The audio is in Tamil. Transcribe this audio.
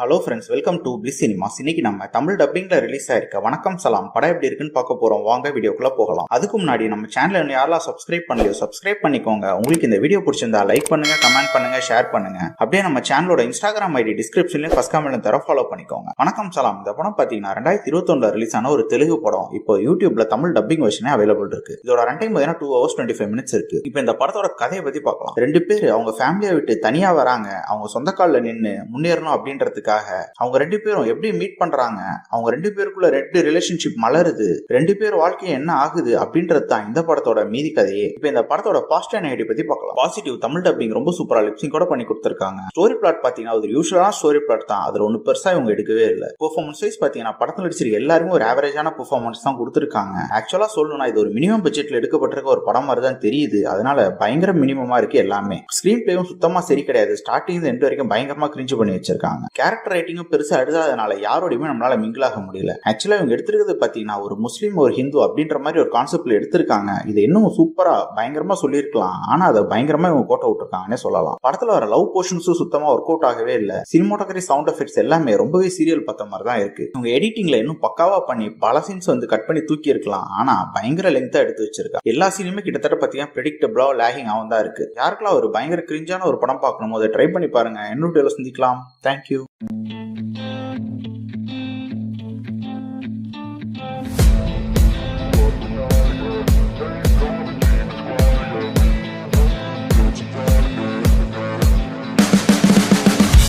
ஹலோ ஃப்ரெண்ட்ஸ், வெல்கம் டு பிஸ் சினிமாஸ். இன்னைக்கு நம்ம தமிழ் டப்பிங்ல ரிலீஸ் ஆயிருக்க வணக்கம் சலாம் படம் எப்படி இருக்குன்னு பார்க்க போறோம். வாங்க வீடியோக்குள்ள போகலாம். அதுக்கு முன்னாடி நம்ம சேனலை யாரெல்லாம் சப்ஸ்கிரைப் பண்ணலையோ சப்ஸ்கிரைப் பண்ணிக்கோங்க. உங்களுக்கு இந்த வீடியோ பிடிச்சிருந்தா லைக் பண்ணுங்க, கமெண்ட் பண்ணுங்க, ஷேர் பண்ணுங்க. அப்படியே நம்ம சேனலோட இன்ஸ்டாகிராம் ஐடி டிஸ்கிரிப்ஷன்லயும் ஃபர்ஸ்ட் கமெண்ட் தர ஃபாலோ பண்ணிக்கோங்க. வணக்கம் சலாம் இந்த படம் பாத்தீங்கன்னா 2021 ரிலீஸ் ஆன ஒரு தெலுங்கு படம். இப்போ யூடியூப்ல தமிழ் டப்பிங் வெர்ஷனே அவைலபிள் இருக்கு. இதோட ரன் டைம் 2 hours 25 minutes இருக்கு. இப்போ இந்த படத்தோட கதையை பத்தி பார்க்கலாம். 2 பேர் அவங்க ஃபேமிலியை விட்டு தனியா வராங்க. அவங்க சொந்த காலில் நின்று முன்னேறணும் அப்படின்றதுக்காக அவங்க 2 பேரும் எப்படி மீட் பண்றாங்க, அவங்க 2 பேருக்குள்ள 2 ரிலேஷன்ஷிப் மலருது, 2 பேர் வாழ்க்கை என்ன ஆகுது அப்படின்றது தான் இந்த படத்தோட மீதி கதையே. இப்போ இந்த படத்தோட பாசிட்டிவ் அண்ட் நெகட்டிவ் பத்தி பார்க்கலாம். பாசிட்டிவ், தமிழ் டப்பிங் ரொம்ப சூப்பரா லிப்சிங் கூட பண்ணி கொடுத்திருக்காங்க. ஸ்டோரி பிளாட் பாத்தீங்கன்னா ஒரு யூசுவலான ஸ்டோரி பிளாட் தான். அதுல ஒண்ணு பெருசா இவங்க எடுக்கவே இல்லை. பெர்ஃபார்மன்ஸ் வைஸ் பாத்தீங்கன்னா படத்துல நடிச்சிருக்க எல்லாருமே ஒரு ஆவரேஜான பெர்ஃபார்மன்ஸ் தான் கொடுத்திருக்காங்க. ஆக்சுவலா சொல்லணும்னா இது ஒரு மினிமம் பட்ஜெட்ல எடுக்கப்பட்டிருக்க ஒரு படம் மாதிரி தான் தெரியுது. அதனால பயங்கர மினிமமா இருக்கு எல்லாமே. ஸ்கிரீன் பிளேயும் சுத்தமா சரி கிடையாது. ஸ்டார்டிங் எண்ட் வரைக்கும் பயங்கரமா கிரிஞ்சு பண்ணி வச்சிருக்காங்க. கேரக்டர் ரைட்டிங்கும் பெருசா எழுதாதனால யாரோடையுமே நம்மளால மிங்கிள் ஆக முடியல. ஆக்சுவலா இவங்க எடுத்திருக்கிறது பாத்தீங்கன்னா ஒரு முஸ்லீம் ஒரு ஹிந்து அப்படின்ற மாதிரி ஒரு கான்செப்ட்ல எடுத்திருக்காங்க. இது இன்னும் சூப்பரா பயங்கரமா சொல்லியிருக்கலாம். ஆனா அதை பயங்கரமா இவங்க கோட்டை விட்டுருக்காங்கன்னே சொல்லலாம். படத்துல வர லவ் போர்ஷன்ஸும் சுத்தமா ஒர்க் அவுட் ஆகவே இல்ல. சினிமாட்டோகிராஃபி, சவுண்ட் எஃபெக்ட்ஸ் எல்லாமே ரொம்பவே சீரியல் பார்த்த மாதிரி தான் இருக்கு. இவங்க எடிட்டிங்ல இன்னும் பக்காவா பண்ணி பல சீன்ஸ் கட் பண்ணி தூக்கி இருக்கலாம். ஆனா பயங்கர லெங்தா எடுத்து வச்சிருக்காங்க. எல்லா சீனுமே கிட்டத்தட்ட பாத்தீங்கன்னா பிரெடிக்டபிளா லேகிங் ஆகும் தான் இருக்கு. யாருக்கெல்லாம் ஒரு பயங்கர கிரிஞ்சான ஒரு படம் பார்க்கணுமோ அதை ட்ரை பண்ணி பாருங்க. இன்னொரு சந்திக்கலாம். தேங்க்யூ.